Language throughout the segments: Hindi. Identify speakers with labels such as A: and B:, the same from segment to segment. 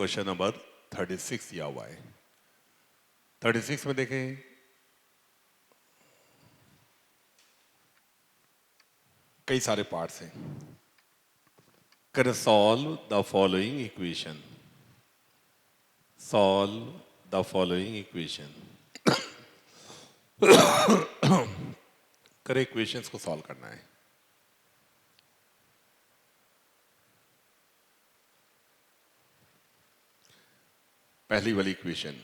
A: क्वेश्चन नंबर 36 दिया हुआ है। 36 में देखें, कई सारे पार्ट्स हैं। कर solve the following equation, solve the following equation. करे इक्वेशंस को सॉल्व करना है। पहली वाली इक्वेशन,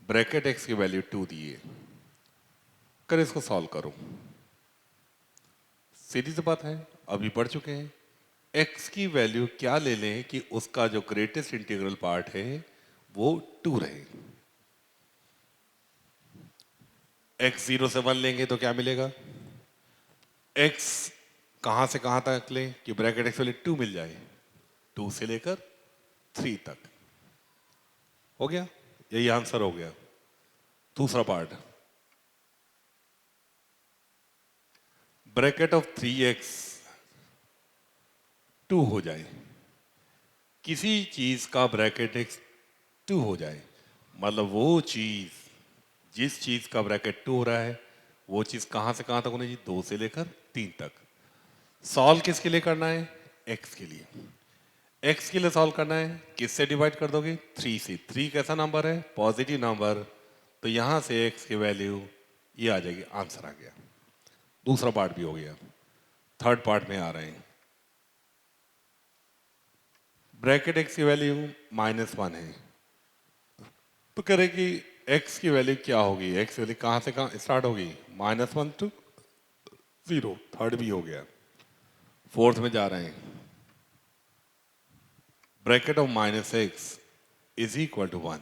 A: ब्रैकेट एक्स की वैल्यू 2 दिए, कर इसको सॉल्व करो। सीधी सी बात है, अभी पढ़ चुके हैं। एक्स की वैल्यू क्या ले लें कि उसका जो ग्रेटेस्ट इंटीग्रल पार्ट है वो 2 रहे। एक्स 0 से 1 लेंगे तो क्या मिलेगा? एक्स कहां से कहां तक लें कि ब्रैकेट एक्स वैल्यू 2 मिल जाए? 2 से लेकर 3 तक। हो गया, यही आंसर हो गया। दूसरा पार्ट, ब्रैकेट ऑफ 3x 2 हो जाए, किसी चीज का ब्रैकेट x 2 हो जाए, मतलब वो चीज, जिस चीज का ब्रैकेट 2 हो रहा है वो चीज कहां से कहां तक होनी चाहिए? 2 से लेकर 3 तक। सॉल्व किसके लिए करना है? x के लिए। x के लिए सॉल्व करना है, किससे डिवाइड कर दोगे? 3 से। 3 कैसा नंबर है? पॉजिटिव नंबर, तो यहां से x की वैल्यू ये आ जाएगी, आंसर आ गया। दूसरा पार्ट भी हो गया। थर्ड पार्ट में आ रहे हैं। ब्रैकेट x की वैल्यू -1 है, तो कह रहे कि x की वैल्यू क्या होगी? x वैल्यू कहां से कहां स्टार्ट होगी? -1 to 0। थर्ड भी हो गया। फोर्थ में जा रहे हैं, bracket of -x is equal to 1।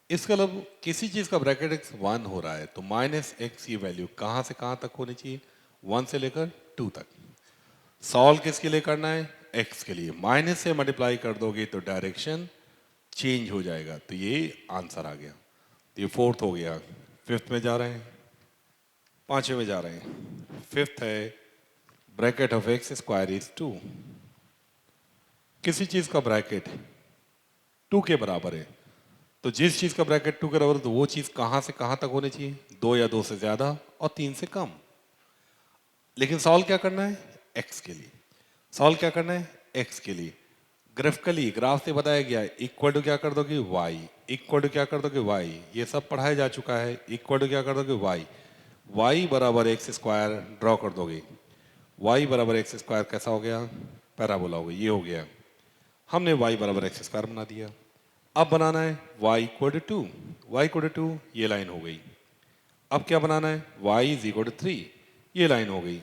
A: इसका मतलब किसी चीज का ब्रैकेट x 1 हो रहा है तो -x की वैल्यू कहां से कहां तक होनी चाहिए? 1 से लेकर 2 तक। सॉल्व किसके लिए करना है? x के लिए। माइनस से मल्टीप्लाई कर दोगे तो डायरेक्शन चेंज हो जाएगा, तो ये आंसर आ गया। तो ये फोर्थ हो गया। फिफ्थ में जा रहे हैं, पांचवें में जा रहे हैं। फिफ्थ है, bracket of x square is 2। किसी चीज का ब्रैकेट 2 के बराबर है, तो जिस चीज का ब्रैकेट 2 के बराबर है तो वो चीज कहां से कहां तक होनी चाहिए? 2 या 2 से ज्यादा और 3 से कम। लेकिन सॉल्व क्या करना है? एक्स के लिए। सॉल्व क्या करना है? एक्स के लिए। ग्राफिकली, ग्राफ से बताया गया है, इक्वल टू क्या कर दोगे? वाई। इक्वल टू क्या कर दोगे? वाई। ये सब पढ़ाया जा चुका है। इक्वल टू क्या कर दोगे? वाई। वाई बराबर एक्स स्क्वायर ड्रॉ कर दोगे। वाई बराबर एक्स स्क्वायर कैसा हो गया? पैराबोला हो गया। ये हो गया, हमने वाई बराबर एक्स स्क्वायर बना दिया। अब बनाना है Y equal to 2। Y equal to 2, ये लाइन हो गई। अब क्या बनाना है? वाई इज इक्वल टू 3, ये लाइन हो गई।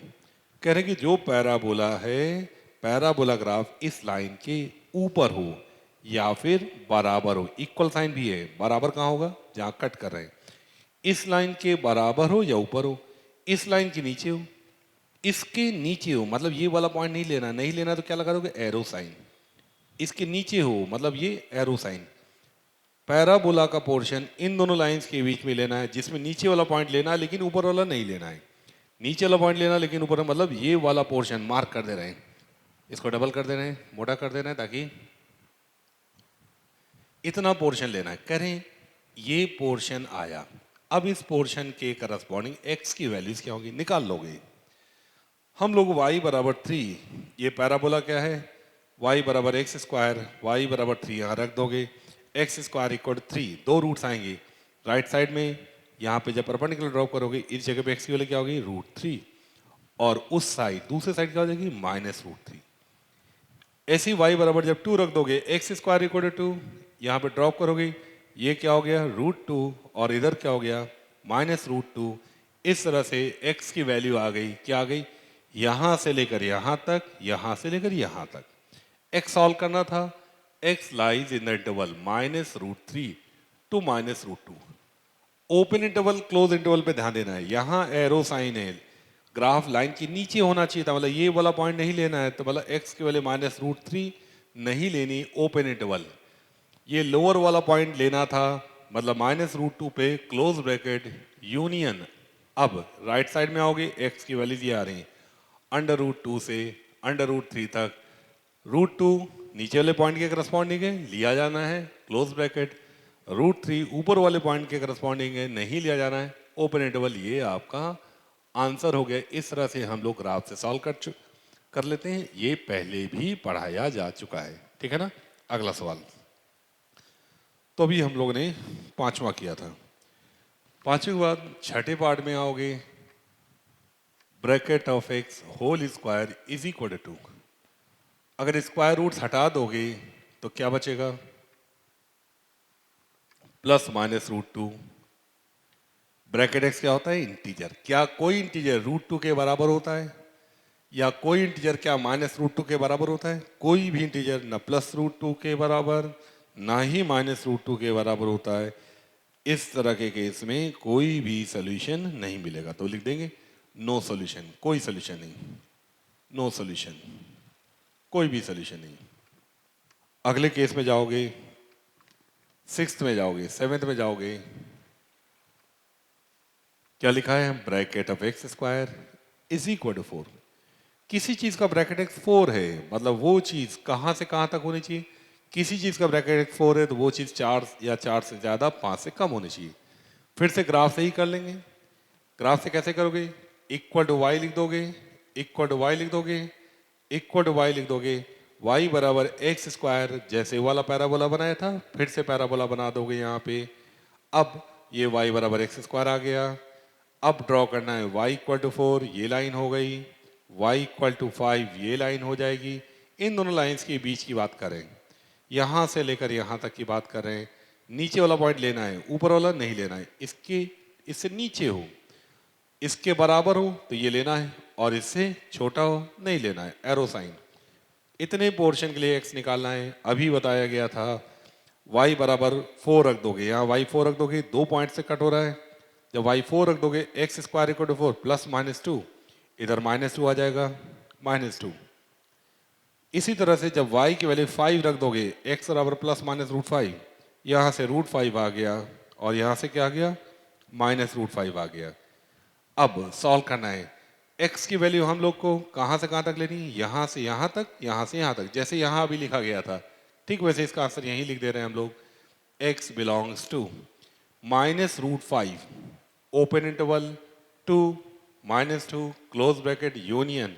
A: कह रहे कि जो पैराबोला है, पैराबोला ग्राफ इस लाइन के ऊपर हो या फिर बराबर हो। इक्वल साइन भी है, बराबर कहाँ होगा? जहां कट कर रहे हैं। इस लाइन के बराबर हो या ऊपर हो, इस लाइन के नीचे हो, इसके नीचे हो, मतलब ये वाला पॉइंट नहीं लेना। नहीं लेना तो क्या लगा दोगे? Arrow sign. इसके नीचे हो मतलब ये एरो साइन। पैराबोला का पोर्शन इन दोनों लाइंस के बीच में लेना है, जिसमें नीचे वाला पॉइंट लेना है लेकिन ऊपर वाला नहीं लेना है। नीचे वाला पॉइंट लेना लेकिन ऊपर, मतलब ये वाला पोर्शन मार्क कर दे रहे हैं। इसको डबल कर दे रहे हैं, मोटा कर दे रहे हैं, ताकि इतना पोर्शन लेना है। करें ये पोर्शन आया। अब इस पोर्शन के करस्पॉन्डिंग एक्स की वैल्यूज क्या होगी? निकाल लोगे। हम लोग y बराबर 3, ये पैराबोला क्या है? y बराबर एक्स स्क्वायर, वाई बराबर 3 यहाँ रख दोगे। एक्स स्क्वायर इक्वल 3, दो रूट्स आएंगे राइट साइड में। यहाँ पे जब परपेंडिकुलर ड्रॉप करोगे इस जगह पे x की वैल्यू क्या होगी? √3, और उस साइड दूसरे साइड क्या हो जाएगी? -√3। ऐसी y बराबर जब 2 रख दोगे, एक्स स्क्वायर इक्वल टू 2, यहाँ पे ड्रॉप करोगे, ये क्या हो गया? √2, और इधर क्या हो गया? -√2। इस तरह से x की वैल्यू आ गई, क्या आ गई? यहां से लेकर यहां तक, यहां से लेकर यहां तक। x सॉल्व करना था। x lies in the interval -√3 to -√2। Open interval close interval पे ध्यान देना है। यहां एरो साइन है, ग्राफ लाइन के नीचे होना चाहिए था, मतलब ये वाला पॉइंट नहीं लेना है, तो मतलब x की वैल्यू -√3 नहीं लेनी। ओपन इंटरवल, ये लोअर वाला पॉइंट लेना था, मतलब -√2 पे क्लोज ब्रैकेट यूनियन। अब राइट साइड में आओगे, x की वैल्यूज ये आ रही, √2 से √3 तक। √2 नीचे वाले पॉइंट के करस्पॉन्डिंग है, लिया जाना है, क्लोज ब्रैकेट। √3 ऊपर वाले पॉइंट के करस्पॉन्डिंग है, नहीं लिया जाना है, ओपन इंटरवल। ये आपका आंसर हो गया। इस तरह से हम लोग ग्राफ से सॉल्व कर लेते हैं। ये पहले भी पढ़ाया जा चुका है, ठीक है ना। अगला सवाल, तो अभी हम लोगों ने पांचवा किया था। पांचवे के बाद छठे पार्ट में आओगे, bracket of x whole square is equal to, अगर स्क्वायर रूट्स हटा दोगे तो क्या बचेगा, +-√2। ब्रैकेट x क्या होता है, इंटीजर। क्या कोई इंटीजर √2 के बराबर होता है, या कोई इंटीजर क्या -√2 के बराबर होता है? कोई भी इंटीजर ना +√2 के बराबर ना ही -√2 के बराबर होता है। इस तरह के केस में कोई भी सोल्यूशन नहीं मिलेगा, तो लिख देंगे नो सोल्यूशन, कोई सोल्यूशन नहीं, नो सोल्यूशन, कोई भी सोल्यूशन नहीं। अगले केस में जाओगे, सिक्स्थ में जाओगे, सेवेंथ में जाओगे, क्या लिखा है, bracket of x square is equal to 4। किसी चीज का ब्रैकेट x 4 है, मतलब वो चीज कहां से कहां तक होनी चाहिए। किसी चीज का ब्रैकेट x 4 है तो वो चीज 4 या 4 से ज्यादा 5 से कम होनी चाहिए। फिर से ग्राफ से ही कर लेंगे। ग्राफ से कैसे करोगे, इक्वल टू y लिख दोगे, इक्वल टू y लिख दोगे, इक्वल टू y लिख दोगे, y बराबर एक्स स्क्वायर, जैसे वाला पैराबोला बनाया था फिर से पैराबोला बना दोगे यहाँ पे। अब ये y बराबर एक्स स्क्वायर आ गया। अब ड्रॉ करना है y इक्वल टू 4, ये लाइन हो गई, y इक्वल टू 5 ये लाइन हो जाएगी। इन दोनों लाइंस के बीच की बात करें, यहाँ से लेकर यहाँ तक की बात कर रहे हैं। नीचे वाला पॉइंट लेना है, ऊपर वाला नहीं लेना है। इससे नीचे हो, इसके बराबर हो तो ये लेना है, और इससे छोटा हो नहीं लेना है, एरो साइन। इतने पोर्शन के लिए x निकालना है। अभी बताया गया था y बराबर 4 रख दोगे, यहाँ y 4 रख दोगे, 2 पॉइंट से कट हो रहा है। जब y 4 रख दोगे, एक्स स्क्वायर इक्वल टू 4 +-2, इधर -2 आ जाएगा, -2। इसी तरह से जब y की वैल्यू 5 रख दोगे, x बराबर +-√5, यहाँ से √5 आ गया, और यहाँ से क्या आ गया, -√5 आ गया। अब सॉल्व करना है। x की वैल्यू हम लोग को कहाँ से कहाँ तक लेनी है, यहाँ से यहाँ तक, यहाँ से यहाँ तक, जैसे यहाँ अभी लिखा गया था ठीक वैसे इसका आंसर यहीं लिख दे रहे हैं हम लोग। x belongs to -√5 open interval 2 -2 close bracket union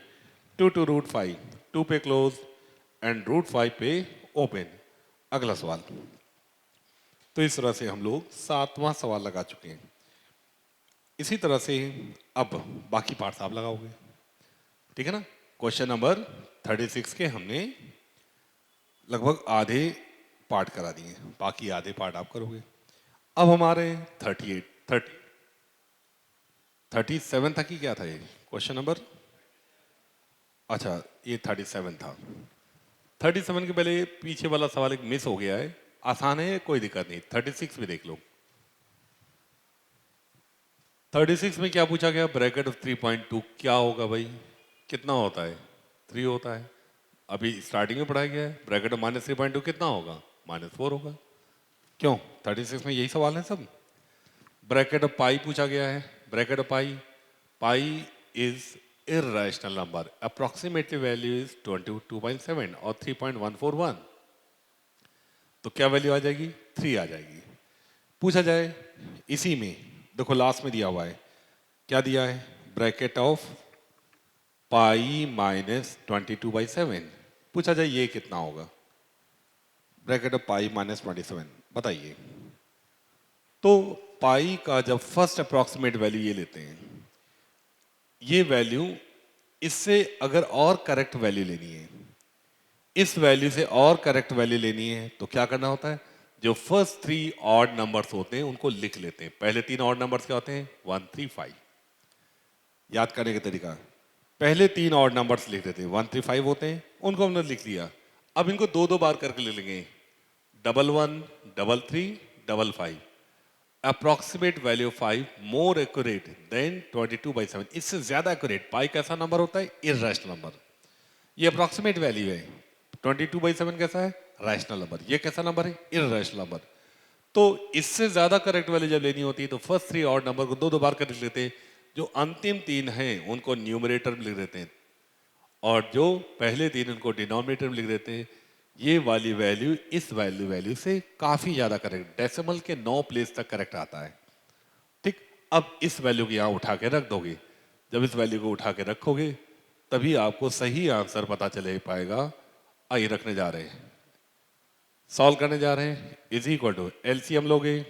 A: 2 to √5, 2 पे क्लोज एंड √5 पे ओपन। अगला सवाल। तो इस तरह से हम लोग 7वां सवाल लगा चुके हैं। इसी तरह से अब बाकी पार्ट्स आप लगाओगे, ठीक है ना। क्वेश्चन नंबर 36 के हमने लगभग आधे पार्ट करा दिए, बाकी आधे पार्ट आप करोगे। अब हमारे 37 तक ही क्या था ये क्वेश्चन नंबर, अच्छा ये 37 था। 37 के पहले पीछे वाला सवाल एक मिस हो गया है, आसान है कोई दिक्कत नहीं। 36 भी देख लो। 36 में क्या पूछा गया, ब्रैकेट ऑफ 3.2 क्या होगा भाई, कितना होता है, 3 होता है। अभी स्टार्टिंग में पढ़ाया गया है, ब्रैकेट ऑफ -3.2 कितना होगा, -4 होगा। क्यों, 36 में यही सवाल है सब। ब्रैकेट ऑफ पाई पूछा गया है, bracket of pi is irrational number, approximately value is 22.7 और 3.141, तो क्या वैल्यू आ जाएगी, 3 आ जाएगी। पूछा जाए इसी में, देखो लास्ट में दिया हुआ है, क्या दिया है, ब्रैकेट ऑफ पाई -22/7। पूछा जाए ये कितना होगा, ब्रैकेट ऑफ पाई -27, बताइए। तो पाई का जब फर्स्ट अप्रोक्सीमेट वैल्यू ये लेते हैं, ये वैल्यू, इससे अगर और करेक्ट वैल्यू लेनी है, इस वैल्यू से और करेक्ट वैल्यू लेनी है, तो क्या करना होता है, जो फर्स्ट 3 ऑड नंबर्स होते हैं उनको लिख लेते हैं। पहले 3 ऑड नंबर्स क्या होते हैं, 1 3 5। याद करने का तरीका, पहले 3 ऑड नंबर्स लिख देते हैं, 1 3 5 होते हैं, उनको हमने लिख लिया। अब इनको 2 2 बार करके ले लेंगे, 1 1 3 3 5 5। Approximate value 5 more accurate then 22/7, इससे ज्यादा एक्यूरेट। पाई कैसा नंबर होता है, इर्रेशनल नंबर। ये अप्रोक्सीमेट वैल्यू है, 22/7 कैसा है, रैशनल नंबर। ये कैसा नंबर है, इर्रेशनल नंबर। तो इससे ज्यादा करेक्ट वैल्यू जब लेनी होती है तो फर्स्ट 3 ऑड नंबर को 2 2 बार कर लिख लेते हैं, जो अंतिम 3 हैं उनको न्यूमरेटर में लिख देते हैं, और जो पहले 3 उनको डिनोमिनेटर में लिख देते हैं, ये वाली वैल्यू इस वैल्यू से काफ़ी ज़्यादा करेक्ट, डेसिमल के 9 प्लेस तक करेक्ट आता है। ठीक, अब इस वैल्यू को यहाँ उठा के रख दोगे। जब इस वैल्यू को उठा के रखोगे तभी आपको सही आंसर पता चले पाएगा। आइए रखने जा रहे हैं, सॉल्व करने जा रहे हैं। इज इक्वल टू एलसीएम लोगे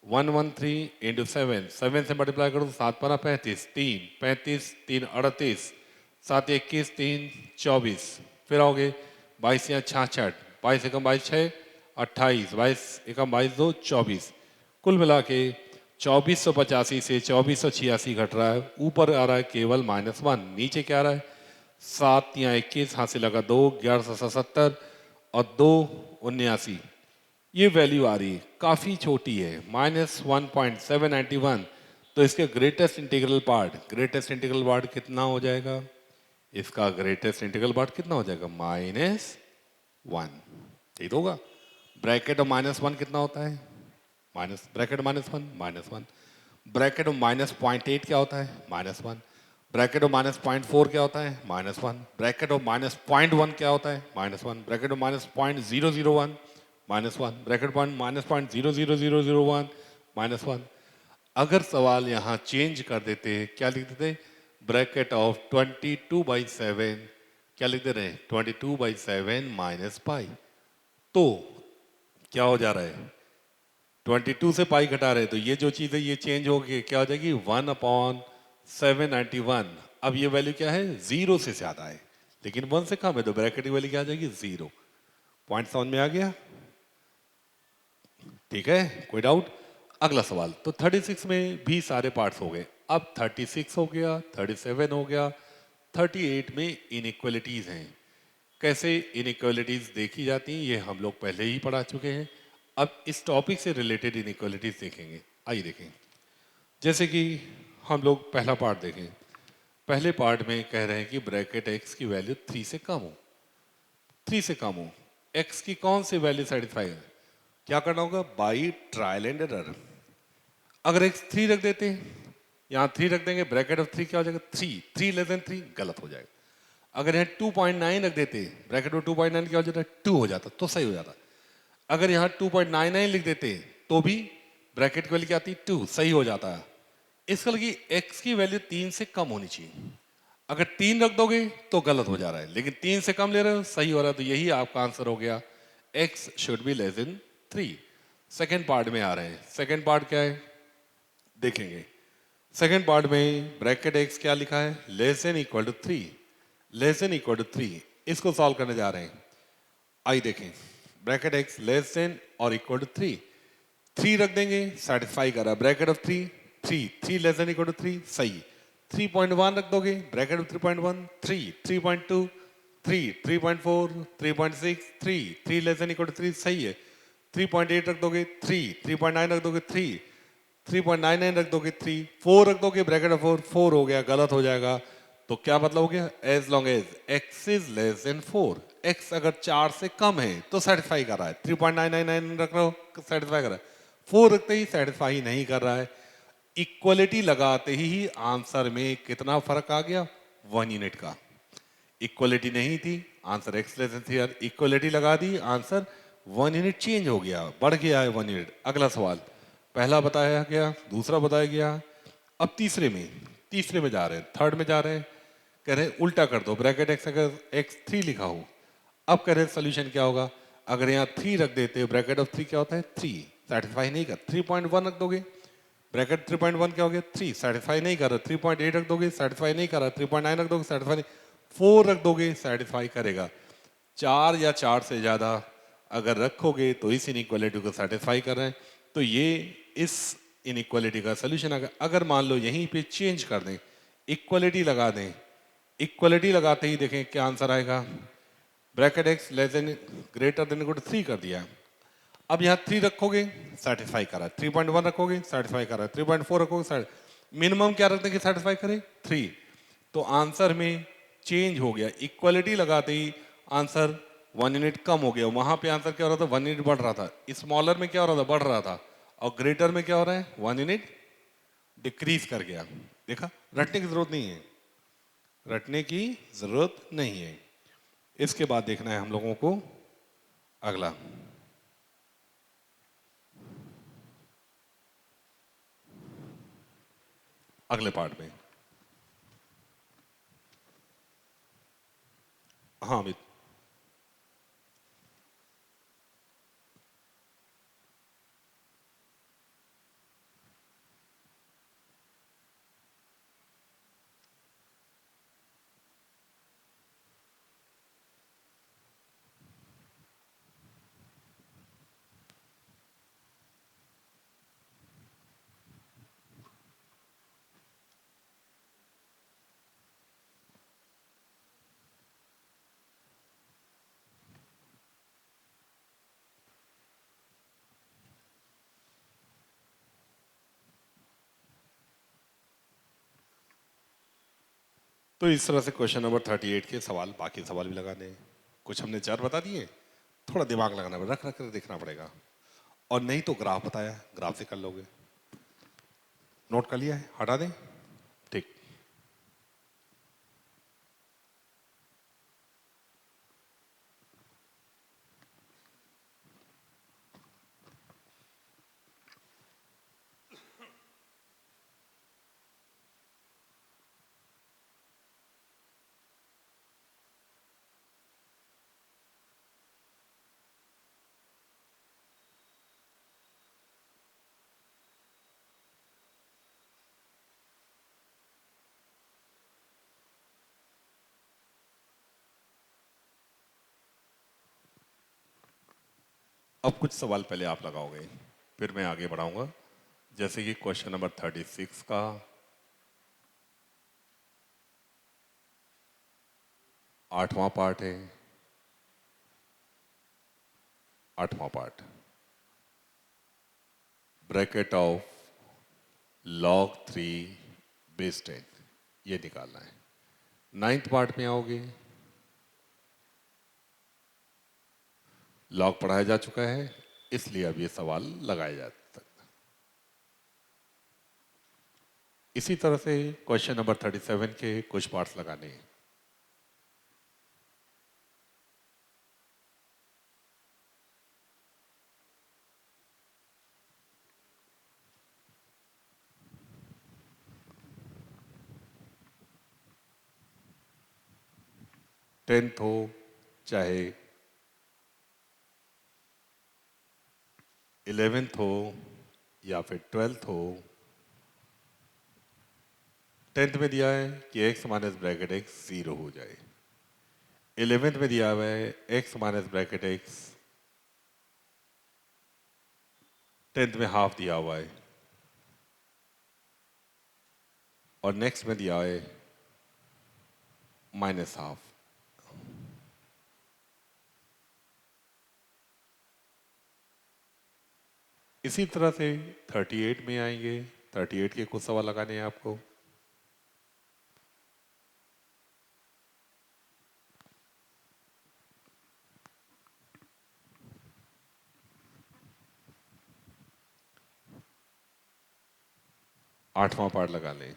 A: 113 इंटू 7, 7 से मल्टीप्लाई करो तो 7 पना 35, 3 35, 3 38, 7 21, 3 24, फिर आओगे 22 या 66, 22 एकम 22 6 28, 22 एकम 22 2 24, कुल मिला के 2485 से 2486 घट रहा है। ऊपर आ रहा है केवल -1, नीचे क्या आ रहा है 7 या 21, हाथ से लगा 2, 1177 और 2 79। ये वैल्यू आ रही है, काफ़ी छोटी है, -1.791। तो इसके ग्रेटेस्ट इंटीग्रल पार्ट कितना हो जाएगा? इसका ग्रेटेस्ट इंटीग्रल पार्ट कितना हो जाएगा? -1। ठीक होगा। ब्रैकेट ऑफ -1 कितना होता है? ब्रैकेट -1, ब्रैकेट ऑफ -0.8 क्या होता है? -1। ब्रैकेट ऑफ -0.4 क्या होता है? -1। ब्रैकेट ऑफ -0.1 क्या होता है? -1। Bracket of -0.001 -1। ब्रैकेट -0.00001 -1। अगर सवाल यहाँ चेंज कर देते, क्या लिख देते? ब्रैकेट ऑफ 22/7 क्या लिख दे रहे हैं? 22/7 माइनस पाई। तो क्या हो जा रहा है? 22 से पाई घटा रहे, तो ये जो चीज़ है ये चेंज हो गई, क्या हो जाएगी? 1/791। अब ये वैल्यू क्या है? 0 से ज़्यादा है, लेकिन 1 से कम है, तो ब्रैकेट की वैल्यू क्या आ जाएगी? 0। पॉइंट समझ में आ गया? ठीक है, कोई डाउट? अगला सवाल। तो 36 में भी सारे पार्ट्स हो गए, अब 36 हो गया, 37 हो गया, 38 में इनइक्वलिटीज हैं। कैसे इनइक्वलिटीज देखी जाती हैं ये हम लोग पहले ही पढ़ा चुके हैं। अब इस टॉपिक से रिलेटेड इनइक्वलिटीज देखेंगे। आइए देखें, जैसे कि हम लोग पहला पार्ट देखें। पहले पार्ट में कह रहे हैं कि ब्रैकेट x की वैल्यू 3 से कम हो, 3 से कम हो। x की कौन सी वैल्यू सेटिस्फाई है? क्या करना होगा? By trial and error. अगर x 3 रख देते हैं, यहाँ 3 रख देंगे, ब्रैकेट ऑफ 3 क्या हो जाएगा? 3 लेस देन 3 गलत हो जाएगा। अगर यहाँ 2.9 रख देते, ब्रैकेट में 2.9 क्या हो जाता है? 2 हो जाता, तो सही हो जाता। अगर यहाँ 2.99 लिख देते तो भी ब्रैकेट की वैल्यू क्या आती? 2, सही हो जाता है। इसका लगी x की वैल्यू 3 से कम होनी चाहिए। अगर 3 रख दोगे तो गलत हो जा रहा है, लेकिन 3 से कम ले रहे हो, सही हो रहा है। तो यही आपका आंसर हो गया, x should be less than 3। Second part में आ रहे हैं। सेकेंड पार्ट क्या है देखेंगे। सेकेंड पार्ट में ब्रैकेट x क्या लिखा है? Less than equal to 3, less than equal to 3। इसको सॉल्व करने जा रहे हैं। आइए देखें, ब्रैकेट x लेस देन और इक्वल टू 3, 3 रख देंगे, सेटिस्फाई कर रहा है। Bracket of 3, 3 less than equal to 3, सही। 3.1 रख दोगे, bracket of 3.1, 3, 3.2, 3, 3.4, 3.6, 3 less than equal to 3, सही है। 3.8 रख दोगे, 3, 3.9 रख दोगे, 3, 3.99 रख दोगे, 3, 4 रख दोगे, ब्रैकेट ऑफ 4, 4 हो गया, गलत हो जाएगा। तो क्या मतलब हो गया? As long as x is less than 4, x अगर 4 से कम है तो सेटिस्फाई कर रहा है। 3.999 रख रहे हो, सेटिस्फाई कर रहा है। 4 रखते ही सेटिस्फाई नहीं कर रहा है। इक्वलिटी लगाते ही आंसर में कितना फर्क आ गया? 1 यूनिट का। इक्वलिटी नहीं थी, answer x less than 3, equality लगा दी, आंसर 1 यूनिट चेंज हो गया, बढ़ गया है 1 यूनिट। अगला सवाल, पहला बताया गया, दूसरा बताया गया, अब तीसरे में जा रहे हैं, थर्ड में जा रहे हैं। कह रहे हैं उल्टा कर दो, ब्रैकेट x अगर x 3 लिखा हो, अब कह रहे हैं सोल्यूशन क्या होगा? अगर यहाँ 3 रख देते, ब्रैकेट ऑफ 3 क्या होता है? 3, सेटिस्फाई नहीं कर। 3.1 रख दोगे, ब्रैकेट 3.1 क्या हो गया? 3, सेटिस्फाई नहीं कर रहा। 3.8 रख दोगे, सेटिस्फाई नहीं कर रहा। 3.9 रख दोगे, सेटिस्फाई नहीं। 4 रख दोगे, सेटिस्फाई करेगा। 4 या 4 से ज़्यादा अगर रखोगे तो इस इनइक्वालिटी को सेटिस्फाई कर रहे हैं। तो ये इस इनइक्वालिटी का सोल्यूशन। अगर मान लो यहीं पे चेंज कर दें, इक्वलिटी लगा दें, इक्वलिटी लगाते ही देखें क्या आंसर आएगा। Bracket x less than greater than equal to 3 कर दिया। अब यहाँ 3 रखोगे, सेटिस्फाई कर रहा है। 3.1 रखोगे, सेटिस्फाई कर रहा है। 3.4 रखोगे, मिनिमम क्या रखते हैं कि सेटिस्फाई करे? 3। तो आंसर में चेंज हो गया, इक्वलिटी लगाते ही आंसर 1 यूनिट कम हो गया। वहां पे आंसर क्या हो रहा था? 1 यूनिट बढ़ रहा था। स्मॉलर में क्या हो रहा था? बढ़ रहा था। और ग्रेटर में क्या हो रहा है? 1 यूनिट डिक्रीज कर गया। देखा, रटने की जरूरत नहीं है। रटने की जरूरत नहीं है। इसके बाद देखना है हम लोगों को अगला, अगले पार्ट में। हाँ अमित। तो इस तरह से क्वेश्चन नंबर 38 के सवाल, बाकी सवाल भी लगाने हैं। कुछ हमने चार बता दिए, थोड़ा दिमाग लगाना पड़ेगा, रख रख कर देखना पड़ेगा। और नहीं तो ग्राफ बताया, ग्राफ से कर लोगे। नोट कर लिया है, हटा दें? ठीक। अब कुछ सवाल पहले आप लगाओगे, फिर मैं आगे बढ़ाऊंगा। जैसे कि क्वेश्चन नंबर 36 का 8वां पार्ट है। 8वां part, bracket of log 3 base 10, ये निकालना है। 9th पार्ट में आओगे, लॉग पढ़ाया जा चुका है, इसलिए अब ये सवाल लगाए जा सकता। इसी तरह से क्वेश्चन नंबर 37 के कुछ पार्ट्स लगाने हैं। टेंथ हो चाहे 11th हो या फिर 12th हो, 10th में दिया है कि x माइनस ब्रैकेट x 0 हो जाए। 11th में दिया हुआ है x minus bracket x 10th में हाफ दिया हुआ है, और नेक्स्ट में दिया है माइनस हाफ। इसी तरह से 38 में आएंगे। 38 के कुछ सवाल लगाने हैं आपको। आठवां पार्ट लगा लें।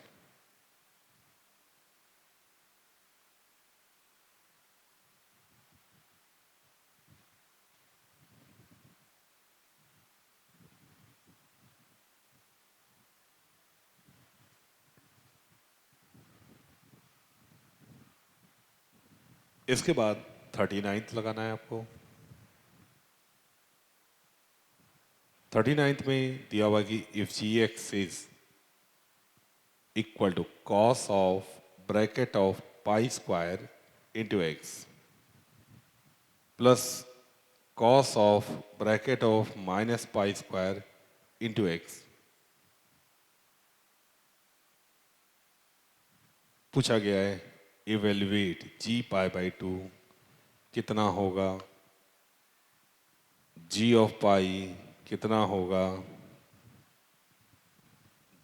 A: इसके बाद 39th लगाना है आपको। 39th में दिया हुआ कि if g x is equal to cos of bracket of pi square into x plus cos of bracket of minus pi square into x, पूछा गया है इवेल्युएट जी पाई बाई 2 कितना होगा, जी ऑफ पाई कितना होगा,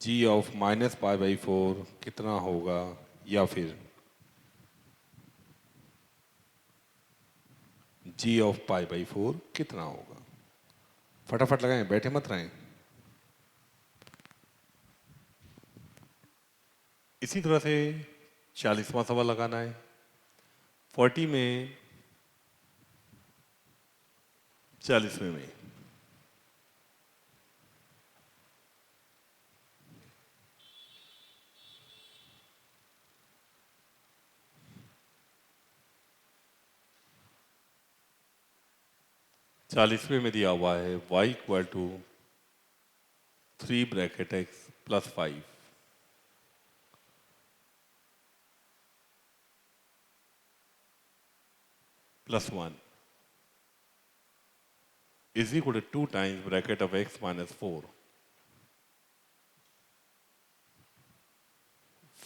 A: जी ऑफ माइनस पाई बाई 4 कितना होगा, या फिर जी ऑफ पाई बाई 4 कितना होगा। फटाफट लगाएं, बैठे मत रहें। इसी तरह से 40वां सवाल लगाना है। 40 में 40वें में 40वें में दिया हुआ है y equal to 3 bracket x plus 5 plus 1 is equal to 2 times bracket of x minus 4.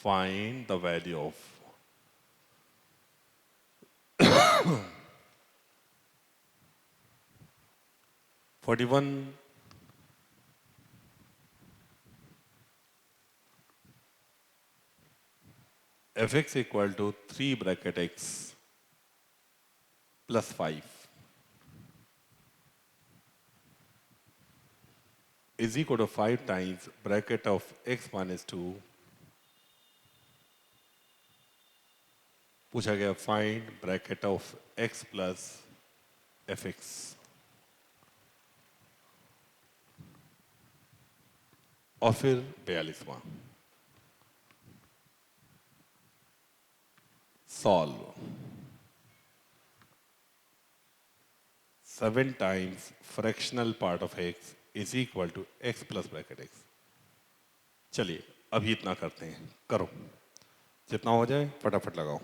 A: Find the value of 41 fx equal to 3 bracket x plus 5 is equal to 5 times bracket of x minus 2. पूछा गया find bracket of x plus fx। और फिर 42वां solve 7 times fractional part of x is equal to x plus bracket x। चलिए अभी इतना करते हैं, करो जितना हो जाए फटाफट लगाओ।